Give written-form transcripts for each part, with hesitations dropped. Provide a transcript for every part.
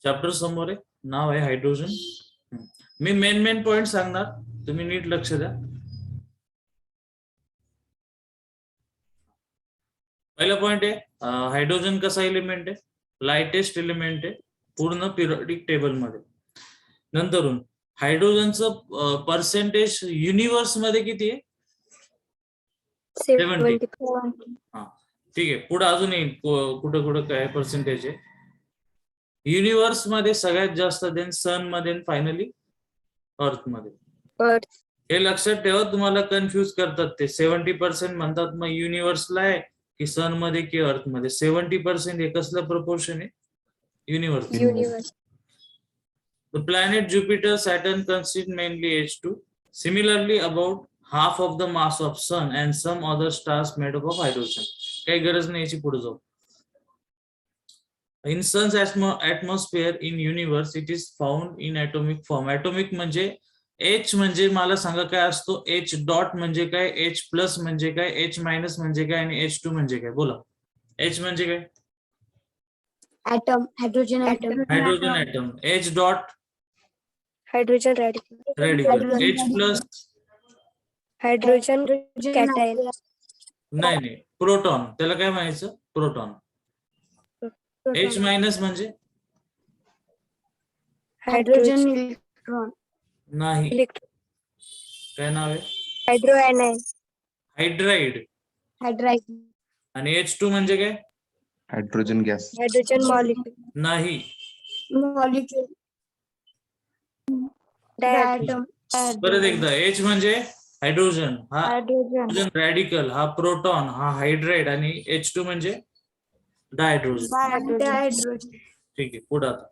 Chapter समोर आहे, नाव आहे हायड्रोजन. मी मेन पॉइंट सांगणार, तुम्ही नीट लक्ष द्या. पहिला पॉइंट आहे हायड्रोजन कसा एलिमेंट आहे, लाइटेस्ट एलिमेंट आहे पूर्ण पिरियडिक टेबल मध्ये. नंतरून हायड्रोजनचं पर्सेंटेज युनिव्हर्स मध्ये किती आहे, 70. हा ठीक आहे, पुढे अजून येईल कुठं कुठं काय पर्सेंटेज आहे. युनिव्हर्स मध्ये सगळ्यात जास्त, देन सन मध्ये, फायनली अर्थ मध्ये. हे लक्षात ठेवा, तुम्हाला कन्फ्युज करतात ते. 70% म्हणतात मग युनिव्हर्सला आहे की सन मध्ये की अर्थ मध्ये. 70% हे कसलं प्रपोर्शन आहे, universe. The planet Jupiter, Saturn consist mainly H2. Similarly, about half of the mass of Sun and some other stars made up of hydrogen. काही गरज नाही याची पुढे जाऊ. In Sun's atmosphere in universe, it is found in atomic form. Atomic म्हणजे H म्हणजे मला सांगा काय असतो, H डॉट म्हणजे काय, H प्लस म्हणजे काय, H मायनस म्हणजे काय आणि H2 म्हणजे काय, बोला. H म्हणजे काय, Atom, hydrogen atom. Hydrogen atom. H dot Hydrogen radical. Radical. H plus Hydrogen cation. नाही, प्रोटॉन. त्याला काय म्हणायचं, प्रोटॉन. H मायनस म्हणजे Hydrogen electron. नाही, काय नाव आहे, Hydroanion. हायड्राइड. Hydride. आणि H2 म्हणजे काय, हायड्रोजन गॅस. Hydrogen molecule. नाही. Molecule. Diatom. परत एकदा, H म्हणजे हायड्रोजन, हा Hydrogen. हायड्रोजन रॅडिकल, हा प्रोटॉन, हा हायड्राइड आणि H2 म्हणजे डायहायड्रोजन. Dihydrogen. ठीक आहे, पुढे आता.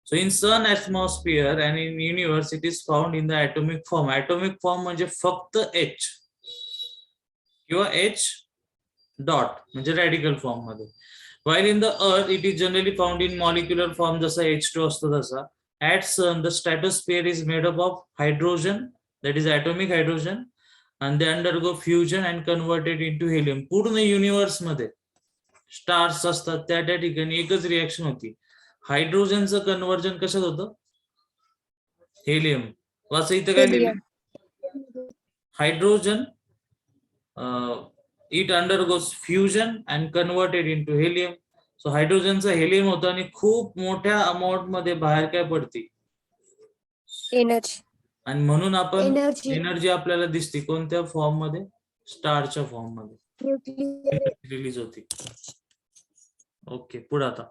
So in sun atmosphere and in universe it is found in the atomic form. Atomic form म्हणजे फक्त H किंवा H डॉट म्हणजे रॅडिकल फॉर्म मध्ये. While in the earth it is generally found in molecular form, जसा H2 असतो तसा. At sun the stratosphere is made up of hydrogen, that is atomic hydrogen, and they undergo fusion and converted into helium. पूर्ण universe मध्ये stars असतात, त्या ठिकाणी एकच reaction होती, हायड्रोजनचं कन्व्हर्जन कशात होतं, हेलियम. वाचा इथं काय लिहिलं, hydrogen it undergoes fusion and converted into helium. So हायड्रोजनचं हेलियम होतं आणि खूप मोठ्या अमाऊंट मध्ये बाहेर काय पडते, Energy. आणि म्हणून आपण Energy. एनर्जी आपल्याला दिसते कोणत्या फॉर्म मध्ये, स्टारच्या फॉर्म मध्ये Nuclear. रिलीज होती. ओके, पुढे आता.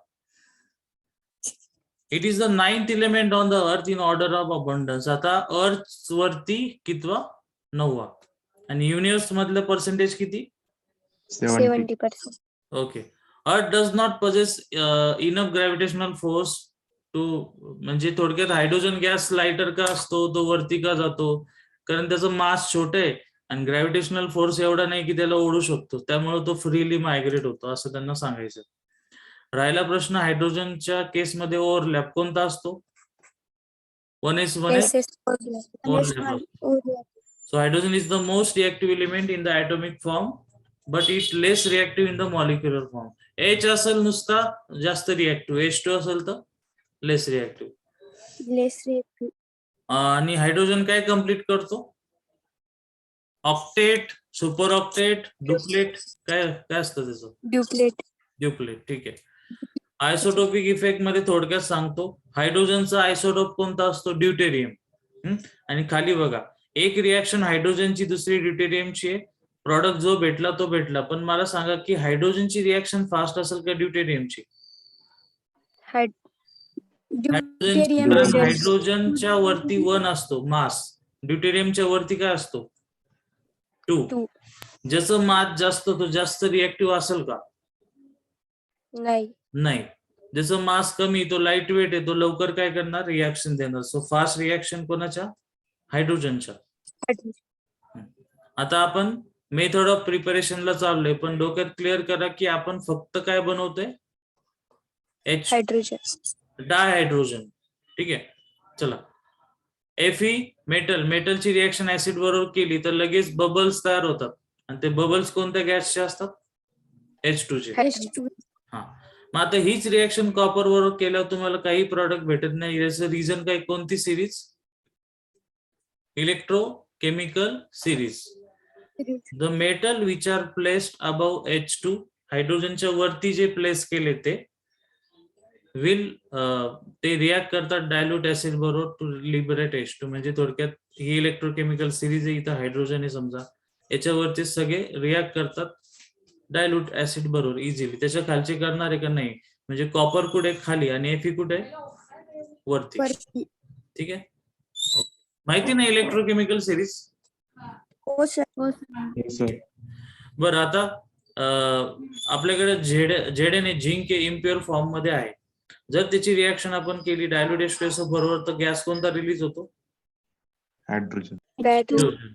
It is the 9th element on the earth in order of abundance. आता अर्थ वरती कितवा, 9वा. आणि युनिव्हर्स मधलं पर्सेंटेज किती, 70%. Okay. Earth does not possess enough gravitational force to, म्हणजे थोडक्यात हायड्रोजन गॅस लाइटर का असतो, तो वरती का जातो, कारण त्याचं मास छोट आहे आणि ग्रॅव्हिटेशनल फोर्स एवढा नाही की त्याला ओढू शकतो, त्यामुळे तो फ्रीली मायग्रेट होतो, असं त्यांना सांगायचं. राहिला प्रश्न, हायड्रोजनच्या केसमध्ये ओव्हरलॅप कोणता असतो, 1s1s overlap. So hydrogen is the most reactive element in the atomic form, but it's less reactive in the molecular form. H असेल नुसता जास्त रिएक्टिव्ह, H2 असेल तर लेस रिएक्टिव्ह. Less reactive. आणि हायड्रोजन काय कम्प्लीट करतो, ऑक्टेट, सुपर ऑक्टेट, डुप्लेट, काय काय असतं त्याचं, Duplet. ड्युप्लेट. ठीक आहे. आयसोटोपिक इफेक्ट मध्ये थोडक्यात सांगतो, हायड्रोजनचा आयसोटोप कोणता असतो, ड्यूटेरियम. आणि खाली बघा, एक रिएक्शन हायड्रोजनची, दुसरी ड्यूटेरियमची आहे, प्रॉडक्ट जो भेटला तो भेटला. पण मला सांगा की हायड्रोजनची रिएक्शन फास्ट असेल का ड्यूटेरियमची, Deuterium. हायड्रोजनच्या वरती 1 असतो मास, ड्यूटेरियमच्या वरती काय असतो, 2. Two. ज्याचं मास जास्त तो जास्त रिएक्टिव्ह असेल का, नाही. नाही. ज्याचं मास कमी, तो लाईट वेट आहे, तो लवकर काय करणार, रिएक्शन देणार. सो फास्ट रिएक्शन कोणाच्या, हायड्रोजनच्या. आता आपण मेथड ऑफ प्रिपरेशनला चाललोय, पण डोक्यात क्लिअर करा की आपण फक्त काय बनवतोय, H Hydrogen. डायहायड्रोजन. ठीक आहे, चला. Fe मेटलची रिएक्शन ऍसिड बरोबर केली तर लगेच बबल्स तयार होतात, आणि ते बबल्स कोणत्या गॅसचे असतात, H2 चे. H2. हा, मग आता हीच रिएक्शन कॉपर बरोबर केल्यावर तुम्हाला काही प्रॉडक्ट भेटत नाही. याचं रिझन काय? कोणती series? Electrochemical series. The metal which are placed above H2, हायड्रोजनच्या वरती जे प्लेस केले ते विल ते रिॲक्ट करतात डायल्यूट ऍसिड बरोबर टू लिबरेट H2. म्हणजे थोडक्यात ही इलेक्ट्रोकेमिकल सिरीज आहे, इथं हायड्रोजन आहे समजा, याच्यावरचे सगळे रिॲक्ट करतात डायल्यूट ऍसिड बरोबर इझिली. त्याच्या खालचे करणार आहे का नाही? म्हणजे कॉपर कुठे खाली आणि Fe कुठे वरती. वरती. ठीक आहे, माहिती नाही इलेक्ट्रोकेमिकल सिरीज? हो सर. Yes, sir. बरं, आता आपल्याकडे Zn हे झिंक हे इम्प्युअर फॉर्म मध्ये आहे. जर त्याची रिएक्शन आपण केली डायल्यूट H2SO बरोबर, तर गॅस कोणता रिलीज होतो? Hydrogen. Hydrogen.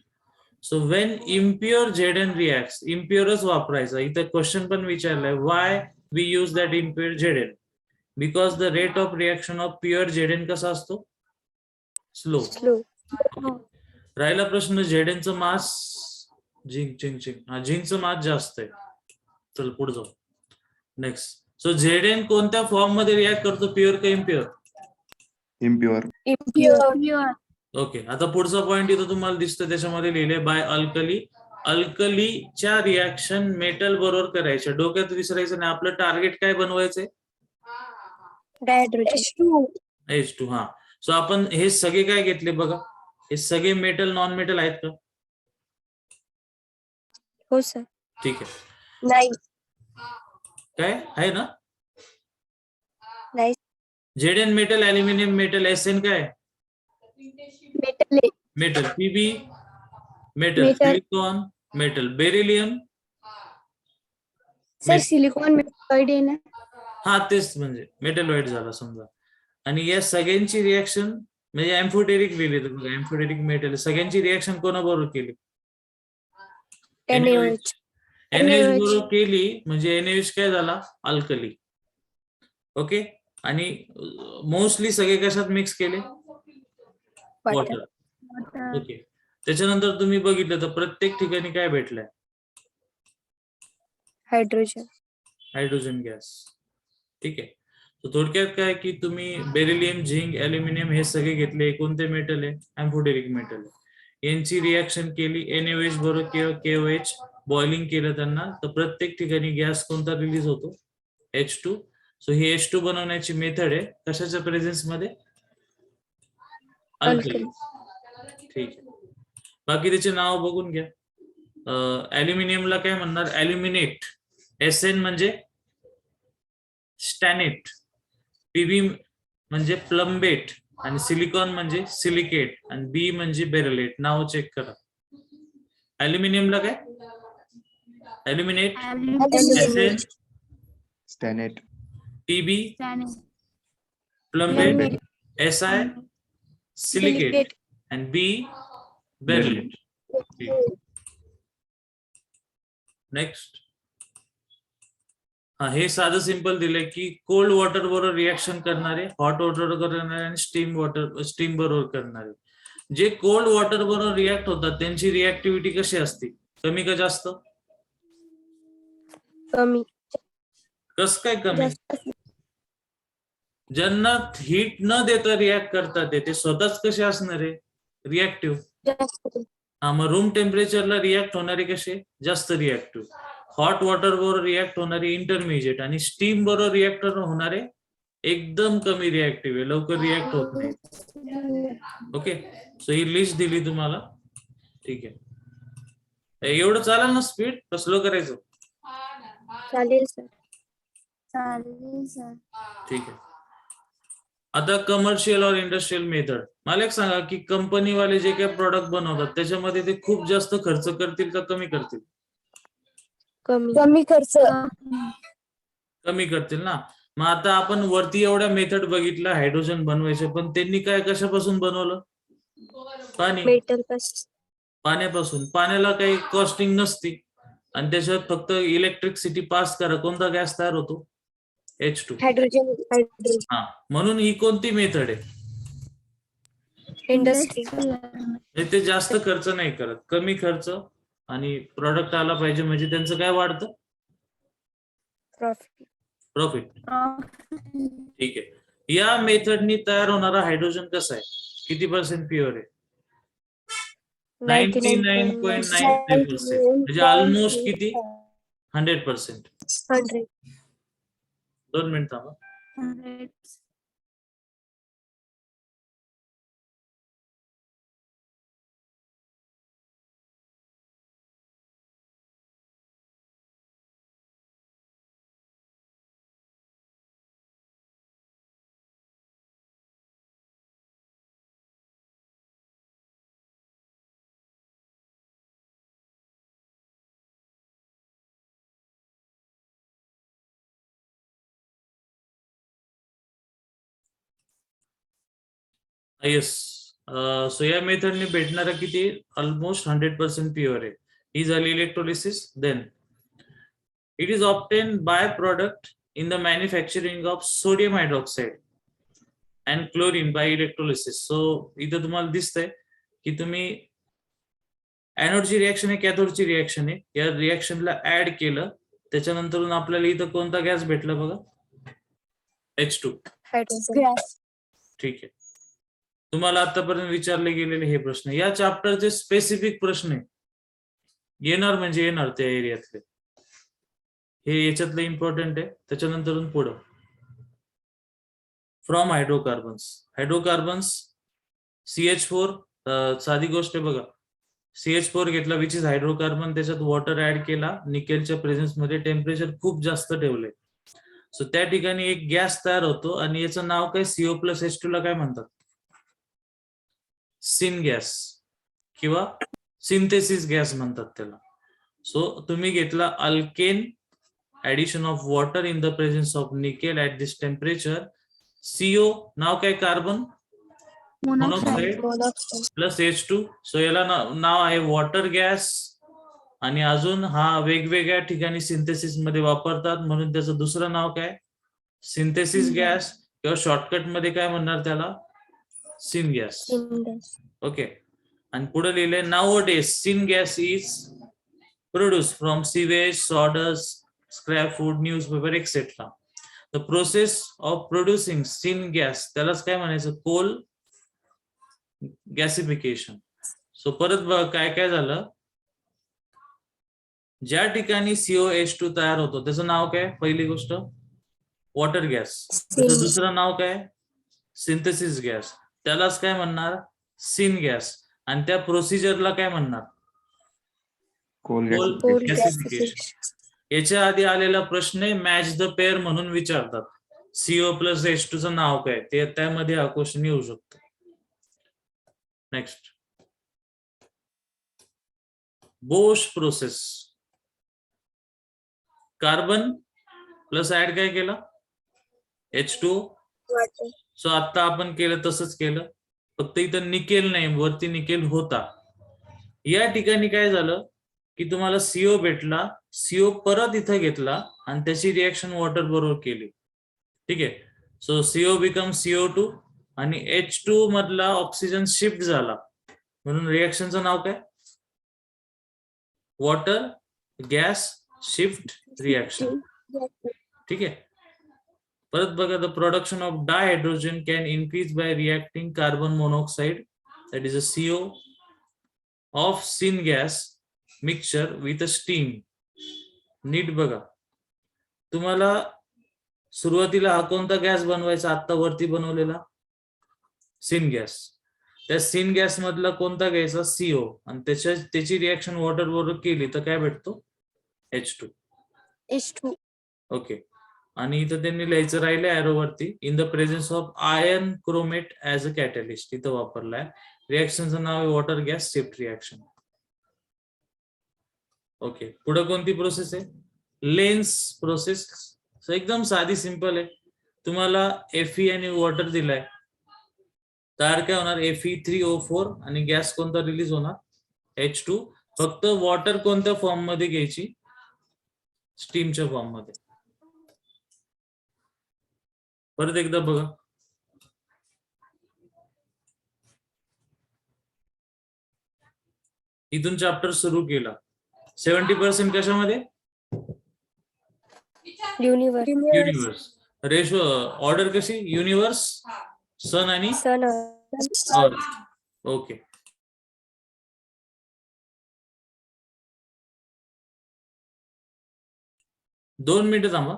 So when impure Zn reacts, इम्प्युअरच वापरायचा. इथं क्वेश्चन पण विचारलाय, why we use that impure Zn? Because the rate of reaction of pure Zn कसा असतो? स्लो. स्लो. राहिला प्रश्न Znचं मास, झिंकचं मास जास्त आहे. चल पुढे जाऊ. नेक्स्ट. सो Zn कोणत्या फॉर्म मध्ये रिॲक्ट करतो, प्युअर का इम्प्युअर? Impure. इम्प्युअर. ओके, आता पुढचा पॉइंट इथं तुम्हाला दिसतं, त्याच्यामध्ये लिहिले बाय अल्कली. अल्कलीच्या रिॲक्शन मेटल बरोबर करायच्या. डोक्यात विसरायचं नाही, आपलं टार्गेट काय बनवायचंय? हायड्रोजन. H2. हा, सो आपण हे सगळे काय घेतले बघा, हे सगळे मेटल नॉन मेटल आहेत का? हो सर. ठीक आहे, नाही. काय आहे ना? नाही. Zn metal, aluminium metal, Sn काय? मेटल आहे. Metal. Pb metal, metal. Silicon metal, beryllium sir silicon metal आहे ना. हा तेच, म्हणजे मेटलॉइड झाला समजा. आणि या सगळ्यांची रिएक्शन म्हणजे एम्फोटेरिक लिहिले तर एम्फोटेरिक मेटल, सगळ्यांची रिएक्शन कोणाबरोबर केली? NaOH. NaOH बरोबर केली म्हणजे NaOH काय झाला? अल्कली. ओके, आणि मोस्टली सगळे कशात मिक्स केले? वॉटर. ओके, त्याच्यानंतर तुम्ही बघितलं तर प्रत्येक ठिकाणी काय भेटलंय? हायड्रोजन. Hydrogen gas. ठीक आहे, तर थोडक्यात काय की तुम्ही बेरिलियम, झिंक, ऍल्युमिनियम हे सगळे घेतले. कोणते मेटल आहे? Amphoteric metal. यांची रिएक्शन केली NaOH बरोबर किंवा KOH, बॉइलिंग केलं त्यांना, तर प्रत्येक ठिकाणी गॅस कोणता रिलीज होतो? H2. सो ही H2 बनवण्याची मेथड आहे कशाच्या प्रेझेन्स मध्ये? अल्कली. ठीक आहे, बाकी त्याचे नाव बघून घ्या. ऍल्युमिनियमला काय म्हणणार? ऍल्युमिनेट. Sn म्हणजे स्टॅनेट, Pb म्हणजे प्लम्बेट, आणि सिलिकॉन म्हणजे सिलिकेट, आणि बी म्हणजे बेरलेट. नाव चेक करा. ऍल्युमिनियमला काय? ऍल्युमिनेट, Sn, Stannate. Pb plumbate, Si silicate, आणि बी बेरलेट. नेक्स्ट. हा, हे साधं सिंपल दिलंय की कोल्ड वॉटर बरोबर रिएक्शन करणारे, हॉट वॉटर करणारे, आणि स्टीम बरोबर करणारे. जे कोल्ड वॉटर बरोबर रिॲक्ट होतात त्यांची रिॲक्टिव्हिटी कशी असते? कमी का जास्त? कमी. कस काय कमी? जास्त. ज्यांना हीट न देता रिॲक्ट करतात ते स्वतःच कसे असणार आहे? रिॲक्टिव्ह. जास्त. हा, मग रूम टेम्परेचरला रिॲक्ट होणारे कसे? जास्त रिॲक्टिव्ह. हॉट वॉटर बरोबर रिॲक्ट होणारे इंटरमिजिएट, आणि स्टीम बरोबर रिॲक्ट होणारे एकदम कमी रिॲक्टिव्ह आहे, लवकर रिॲक्ट होत नाही. ओके, सो ही लिस्ट दिली तुम्हाला. ठीक आहे, एवढं चालेल ना? स्पीड का स्लो करायचं? चालेल सर. ठीक आहे. आता कमर्शियल और इंडस्ट्रियल मेथड. मला एक सांगा की कंपनीवाले जे काही प्रोडक्ट बनवतात त्याच्यामध्ये ते खूप जास्त खर्च करतील का कमी करतील? कमी खर्च. कमी करतील ना. मग आता आपण वरती एवढ्या मेथड बघितल्या हायड्रोजन बनवायचे, पण त्यांनी काय कशापासून बनवलं? पाणी. मेटल पाण्यापासून. पाण्याला काही कॉस्टिंग नसती, आणि त्याच्यात फक्त इलेक्ट्रिसिटी पास करा, कोणता गॅस तयार होतो? H2. हायड्रोजन. हा, म्हणून ही कोणती मेथड आहे? इंडस्ट्री. ते जास्त खर्च नाही करत, कमी खर्च, आणि प्रॉडक्ट आला पाहिजे म्हणजे त्यांचं काय वाढतं? प्रॉफिट. प्रॉफिट. ठीक आहे. या मेथडनी तयार होणारा हायड्रोजन कसा आहे, किती पर्सेंट प्युअर आहे? 99.95%. म्हणजे ऑलमोस्ट किती? 100%. 100. 2 मिनिट थांबा. येस. सो या मेथडने भेटणारा किती? ऑलमोस्ट 100% प्युअर आहे. ही झाली electrolysis. Then it is obtain by product in the manufacturing of sodium hydroxide and chlorine by electrolysis. So इथं तुम्हाला दिसतंय की तुम्ही एनोडची रिएक्शन आहे, कॅथोडची रिएक्शन आहे. या रिएक्शनला ऍड केलं, त्याच्यानंतर आपल्याला इथं कोणता गॅस भेटला बघा? H2. ठीक आहे. तुम्हाला आतापर्यंत विचारले गेलेले हे प्रश्न या चॅप्टरचे स्पेसिफिक प्रश्न आहे, येणार म्हणजे येणार त्या एरियातले. हे याच्यातलं इम्पॉर्टंट आहे. त्याच्यानंतर पुढं फ्रॉम हायड्रोकार्बन्स CH4. साधी गोष्ट आहे बघा, CH4 घेतला विच इज हायड्रोकार्बन, त्याच्यात वॉटर ऍड केला, निकेलच्या प्रेझेन्स मध्ये टेम्परेचर खूप जास्त ठेवले. सो त्या ठिकाणी एक गॅस तयार होतो आणि याचं नाव काय? CO+H2 ला काय म्हणतात? सिन गॅस किंवा सिंथेसिस गॅस म्हणतात त्याला. सो तुम्ही घेतला alkane, addition of water in the presence of nickel at this temperature. CO नाव काय? Carbon monoxide plus H2. So याला नाव आहे वॉटर गॅस. आणि अजून हा वेगवेगळ्या ठिकाणी सिंथेसिस मध्ये वापरतात, म्हणून त्याचं दुसरं नाव काय? सिंथेसिस गॅस, किंवा शॉर्टकट मध्ये काय म्हणणार त्याला? Syn gas. ओके. आणि पुढे लिहिले nowadays syn gas is produce from sewage, sawdust, scrap food, newspaper etcetera. The process of producing syn gas, त्यालाच काय म्हणायचं? Coal gasification. सो परत बघा काय काय झालं. ज्या ठिकाणी COH2 तयार होतो त्याचं नाव काय? पहिली गोष्ट वॉटर गॅस. त्याचं दुसरं नाव काय? Synthesis gas. त्यालाच काय म्हणणार? Syn gas. आणि त्या प्रोसिजरला काय म्हणणार? Coal coal gasification. गॅसिफिकेशन. याच्या आधी आलेला प्रश्न आहे मॅच द पेअर म्हणून विचारतात. CO+H2 चं नाव काय? ते त्यामध्ये हा क्वेश्चन येऊ शकतो. नेक्स्ट, बोश प्रोसेस. कार्बन प्लस ऍड काय केला? H2. सो आता आपण केलं तसंच केलं, फक्त इथं निकेल नाही, वरती निकेल होता. या ठिकाणी काय झालं की तुम्हाला CO भेटला, CO परत इथं घेतला आणि त्याची रिएक्शन वॉटर बरोबर केली. ठीक आहे. सो CO बिकम CO2 आणि H2 मधला ऑक्सिजन शिफ्ट झाला, म्हणून रिएक्शनचं नाव काय? Water gas shift reaction. ठीक आहे. परत बघा, the production of dihydrogen can increase by reacting carbon monoxide that is a CO of syn gas mixture with a steam. नीट बघा, तुम्हाला सुरुवातीला हा कोणता गॅस बनवायचा? आता वरती बनवलेला सिन गॅस. त्या सिन गॅस मधला कोणता घ्यायचा? CO. आणि त्याची रिएक्शन वॉटर बरोबर केली तर काय भेटतो? H2. ओके. आणि इथं त्यांनी लिहायचं राहिलं एरो वरती, in the presence of iron chromate as a catalyst. इथं वापरलाय. रिएक्शनचं नाव आहे water gas shift reaction. Okay. पुढे कोणती प्रोसेस आहे? Lens process. एकदम साधी सिंपल आहे. तुम्हाला Fe आणि वॉटर दिलाय, तयार काय होणार? Fe3O4 आणि गॅस कोणता रिलीज होणार? H2. फक्त वॉटर कोणत्या फॉर्म मध्ये घ्यायची? स्टीमच्या फॉर्म मध्ये. परत एकदा बघा, इथून चॅप्टर सुरू केला. 70% कशामध्ये? Universe universe. रेशो ऑर्डर कशी? युनिवर्स, सन आणि सन अर्थ. ओके. दोन मिनिटं थांबा.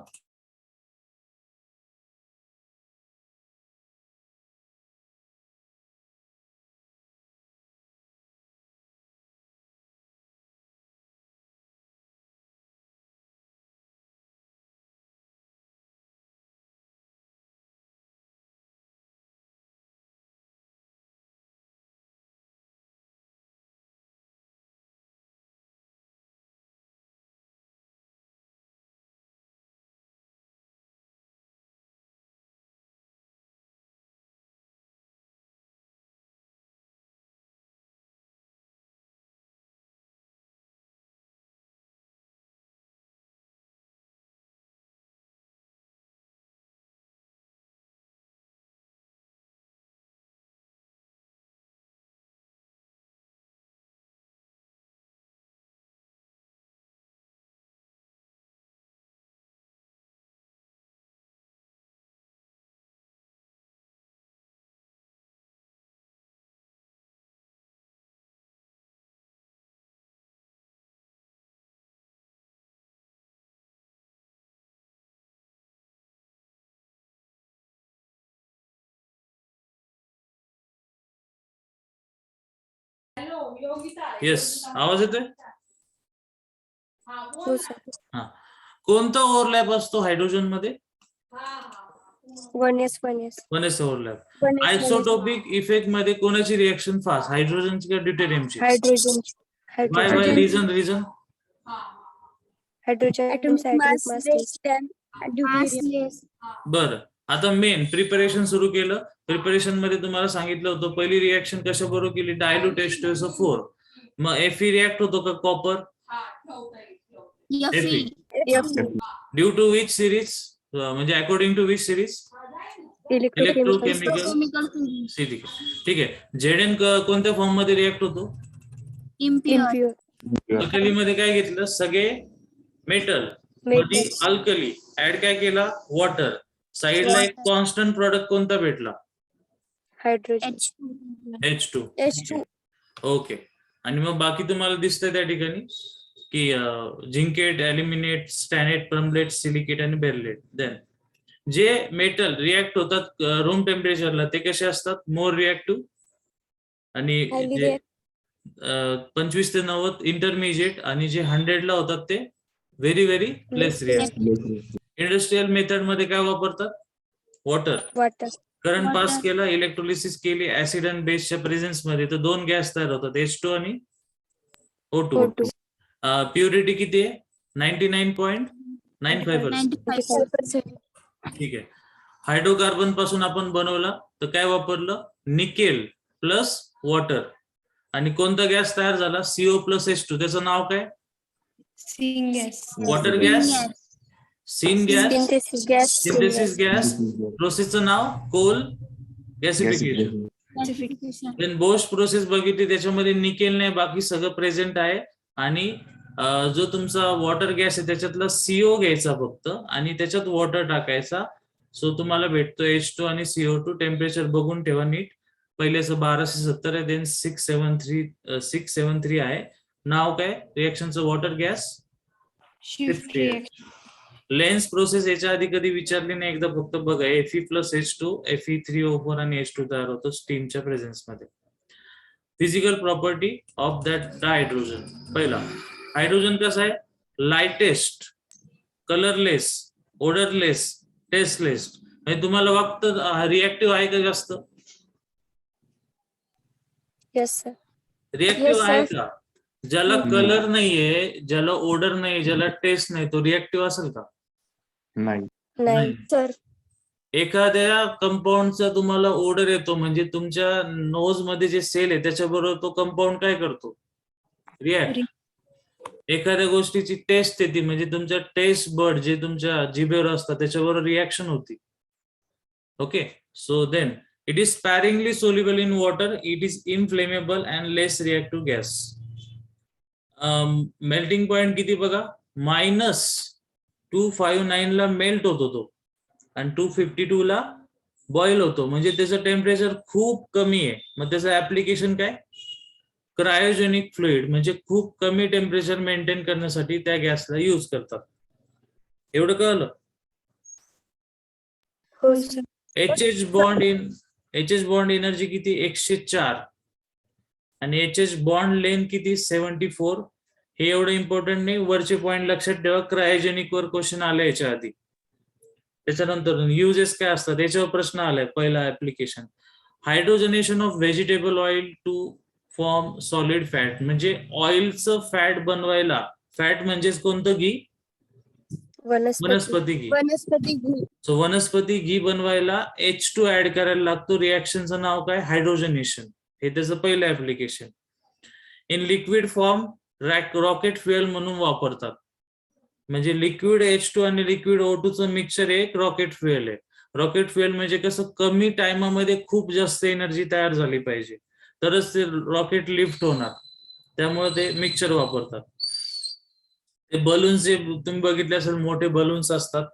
येस, आवाज येतोय? हो सर. कोणता ओव्हरलॅप असतो हायड्रोजन मध्ये? 1s 1s वनएस overlap. Isotopic effect मध्ये कोणाची रिएक्शन फास्ट, हायड्रोजनची का ड्यूटेरियमची? Hydrogen by reason hydrogen Atomic mass less than mass deuterium. बरं. आता मेन प्रिपरेशन सुरू केलं. प्रिपरेशन मध्ये तुम्हाला सांगितलं होतं पहिली रिएक्शन कशा बरोबर केली? Dilute H2SO4. मग Fe रिएक्ट होतो का copper? Fe. Due to which series, म्हणजे according to which series? Electrochemical series. ठीक आहे. Zn कोणत्या फॉर्म मध्ये रिएक्ट होतो? इम्प्युअर अल्कली मध्ये काय घेतलं? सगळे मेटल. मध्ये अल्कली ऍड काय केला? वॉटर. साइडला एक कॉन्स्टंट प्रोडक्ट कोणता भेटला? Hydrogen H2. ओके. आणि मग बाकी तुम्हाला दिसतंय त्या ठिकाणी की झिंकेट, एल्युमिनेट, स्टॅनेट, परमलेट, सिलिकेट आणि बेरलेट. देन जे मेटल रिएक्ट होतात रूम टेम्परेचरला ते कसे असतात? मोर रिएक्टिव्ह. आणि जे 25 ते 90 इंटरमिजिएट आणि जे 100 ला होतात ते व्हेरी व्हेरी लेस रिएक्टिव्ह. इंडस्ट्रियल मेथड मध्ये काय वापरतात? वॉटर. करंट पास केला, इलेक्ट्रोलिसिस केली ऍसिड आणि बेसच्या प्रेझेन्स मध्ये, तर दोन गॅस तयार होतात, H2 आणि O2. प्युरिटी किती आहे? 99.95%. ठीक आहे. हायड्रोकार्बन पासून आपण बनवला तर काय वापरलं? Nickel plus water. आणि कोणता गॅस तयार झाला? CO plus H2. त्याचं नाव काय? Water gas, syn gas, synthesis gas. प्रोसेसचं नाव coal gasification. Then Bosch process बघितली, त्याच्यामध्ये निकेल नाही, बाकी सगळं प्रेझेंट आहे. आणि जो तुमचा वॉटर गॅस आहे त्याच्यातला CO घ्यायचा फक्त आणि त्याच्यात वॉटर टाकायचा. सो तुम्हाला भेटतो H2 आणि CO2. टेम्परेचर बघून ठेवा नीट. पहिल्याचं 1270 आहे, देन 673 आहे. नाव काय रिएक्शनचं? Water gas shift reaction. Lane's process याच्या आधी कधी विचारली नाही, एकदा फक्त बघा. Fe प्लस H2, Fe3O4 आणि H2 तयार होतो स्टीमच्या प्रेझेन्स मध्ये. Physical property of that dihydrogen. पहिला, हायड्रोजन कसा आहे? Lightest, colourless, odourless, tasteless. म्हणजे तुम्हाला वाटतं रिएक्टिव्ह आहे का जास्त? रिएक्टिव्ह आहे का? ज्याला कलर नाहीये, ज्याला ओडर नाही, ज्याला टेस्ट नाही, तो रिएक्टिव्ह असेल का? नाही. सर. एखाद्या कंपाऊंडचा तुम्हाला ओडर येतो म्हणजे तुमच्या नोज मध्ये जे सेल आहे त्याच्याबरोबर तो कंपाऊंड काय करतो? रिॲक्ट. एखाद्या गोष्टीची टेस्ट येते म्हणजे तुमच्या टेस्ट बर्ड जे तुमच्या जिभेवर असतात त्याच्याबरोबर रिॲक्शन होती. Okay. So then it is sparingly soluble in water, it is inflammable and less reactive gas. Melting point किती बघा? -2 259 ला मेल्ट होतो तो आणि 252 ला बॉईल होतो, म्हणजे त्याचं टेम्परेचर खूप कमी आहे. मग त्याचं ऍप्लिकेशन काय? क्रायोजेनिक फ्लुइड, म्हणजे खूप कमी टेम्परेचर मेंटेन करण्यासाठी त्या गॅसला यूज करतात. एवढं कळलं? हो सर. एच बॉन्ड एनर्जी किती? 104 आणि एच बॉन्ड लेंथ किती? 74. हे एवढं इम्पॉर्टंट नाही, वरचे पॉइंट लक्षात ठेवा. क्रायोजेनिक वर क्वेश्चन आले याच्या आधी. त्याच्यानंतर युजेस काय असतात याच्यावर प्रश्न आलाय. पहिला application, hydrogenation of vegetable oil to form solid fat, म्हणजे ऑइलचं फॅट बनवायला, फॅट म्हणजेच कोणतं? घी, वनस्पती घी. वनस्पती घी. सो वनस्पती घी बनवायला H2 ऍड करायला लागतो. रिॲक्शनचं नाव काय? हायड्रोजनेशन. हे त्याचं पहिलं application. In liquid form rocket fuel म्हणून वापरतात, म्हणजे लिक्विड H2 आणि लिक्विड O2 चं मिक्सचर एक रॉकेट फ्युएल आहे. रॉकेट फ्युएल म्हणजे कसं, कमी टाइमामध्ये खूप जास्त एनर्जी तयार झाली पाहिजे तरच ते रॉकेट लिफ्ट होणार, त्यामुळे ते मिक्सचर वापरतात. ते बलून्स जे तुम्ही बघितले असेल, मोठे बलून्स असतात,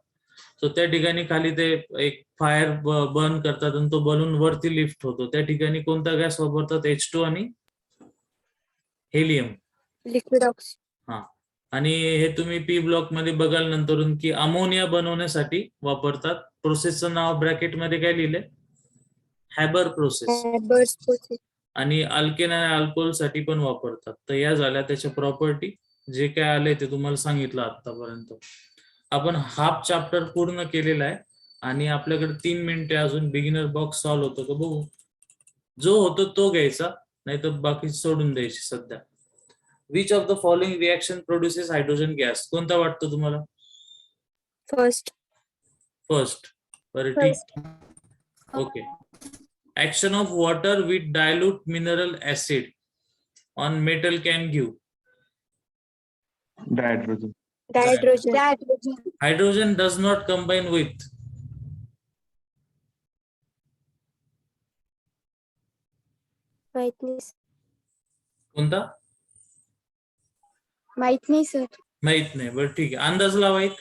सो त्या ठिकाणी खाली ते एक फायर बर्न करतात आणि तो बलून वरती लिफ्ट होतो. त्या ठिकाणी कोणता गॅस वापरतात? H2 आणि हेलियम. Liquid oxygen. हा, आणि हे तुम्ही पी ब्लॉक मध्ये बघाल नंतरून की अमोनिया बनवण्यासाठी वापरतात. प्रोसेसचं नाव ब्रॅकेट मध्ये काय लिहिलंय? Haber process. आणि अल्केन आणि अल्कोहोल साठी पण वापरतात. तर या झाल्या त्याच्या प्रॉपर्टी. जे काय आले ते तुम्हाला सांगितलं आतापर्यंत. आपण हाफ चॅप्टर पूर्ण केलेला आहे आणि आपल्याकडे 3 मिनिटे अजून. बिगिनर बॉक्स सॉल्व्ह होतो का बघू. जो होतो तो घ्यायचा, नाही तर बाकी सोडून द्यायची सध्या. Which of the following reaction produces hydrogen gas? कोणता वाटतो तुम्हाला? फर्स्ट. बरं, ठीक. Okay. Action of water with dilute mineral acid on metal can give? Dihydrogen. Hydrogen does not combine with? माहित नाही. कोणता? माहित नाही सर. माहित नाही. बरं, ठीक आहे. अंदाज लावा एक.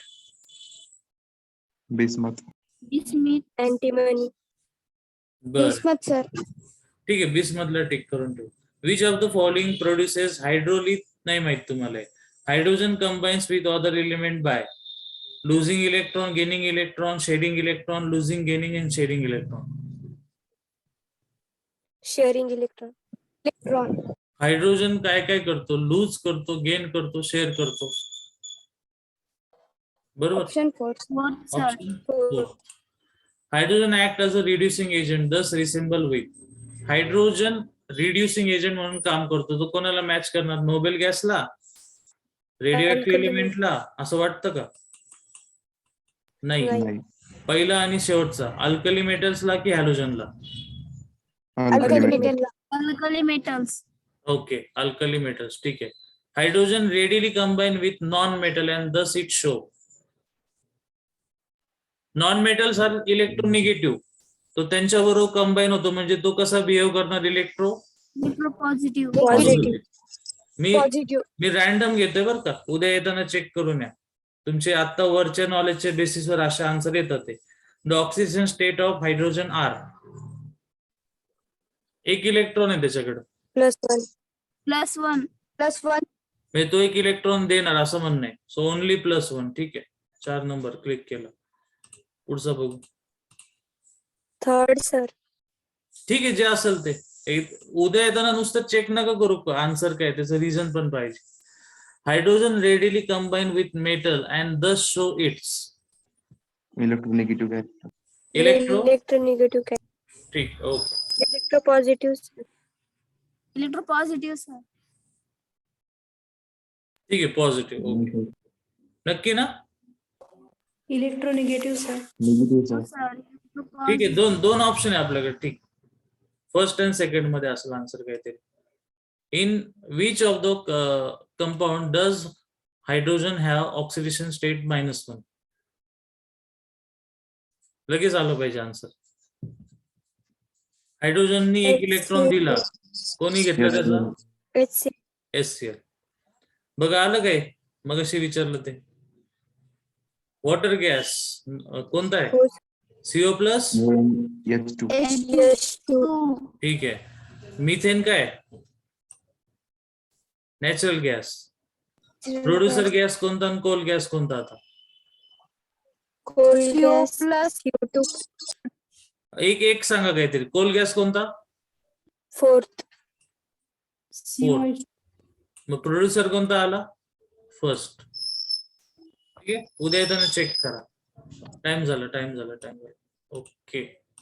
बिस्मथ. अँटीमनी. Bismuth sir. ठीक आहे, बिस्मथला टिक करून ठेवू. Which of the following produces hydraulic? नाही माहित तुम्हाला. Hydrogen combines with other element by losing electron, gaining electron, shedding electron, losing, gaining and shedding electron. Sharing electron. Hydrogen काय काय करतो? लूज करतो, गेन करतो, शेअर करतो. बरोबर. Option 4. Hydrogen act as a reducing agent, thus resemble with. Hydrogen reducing agent म्हणून काम करतो. तो कोणाला मॅच करणार? नोबेल गॅसला, रेडिओ ऍक्टिव्ह एलिमेंटला, असं वाटतं का? नाही. पहिला आणि शेवटचा, अल्कली मेटल्सला की हॅलोजनला? Alkali metals. Okay, alkali metals. ठीक आहे. Hydrogen readily combine with non metal and thus it show. Non metals are electronegative, तो त्यांच्याबरोबर कंबाईन होतो, म्हणजे तो कसा बिहेव करणार? पॉझिटिव्ह. मी रॅन्डम घेतोय बरं का, उद्या येताना चेक करून या. तुमचे आता वरच्या नॉलेजच्या बेसिसवर असे आन्सर येतात. ते the oxygen state of hydrogen are. एक इलेक्ट्रॉन आहे त्याच्याकडे. +1. म्हणजे तो एक इलेक्ट्रॉन देणार असं म्हणणं आहे. So only +1. ठीक आहे, 4 नंबर क्लिक केला. पुढचा बघू. Third sir. ठीक आहे, जे असेल ते. उद्या येताना नुसतं चेक नका करू आन्सर काय, त्याचं रिझन पण पाहिजे. Hydrogen readily combine with metal and thus show its electronegative. Electronegative. ठीक. ओके. इलेक्ट्रोपॉझिटिव्ह. सर. ठीक आहे, पॉझिटिव्ह. ओके, नक्की ना? Electronegative sir. Negative sir. ठीक आहे, दोन ऑप्शन आहे आपल्याकडे. ठीक, फर्स्ट अँड सेकंड मध्ये असेल आन्सर काहीतरी. In which of the compound does hydrogen have oxidation state -1? लगेच आलं पाहिजे आन्सर. हायड्रोजननी एक इलेक्ट्रॉन दिला, कोणी घेतला त्याचा? HCl. बघा आलं काय? मग अशी विचारलं ते. वॉटर गॅस कोणता आहे हो. CO plus H2. H2. ठीक आहे. मिथेन काय नॅचरल गॅस. प्रोड्युसर गॅस कोणता आणि कोल गॅस कोणता आता Coal CO gas plus CO2. एक एक सांगा काहीतरी. कोल गॅस कोणता 4th. Fourth. मग प्रोड्युसर कोणता आला फर्स्ट. ठीक आहे. उद्या येताना चेक करा. टाइम झाला. ओके.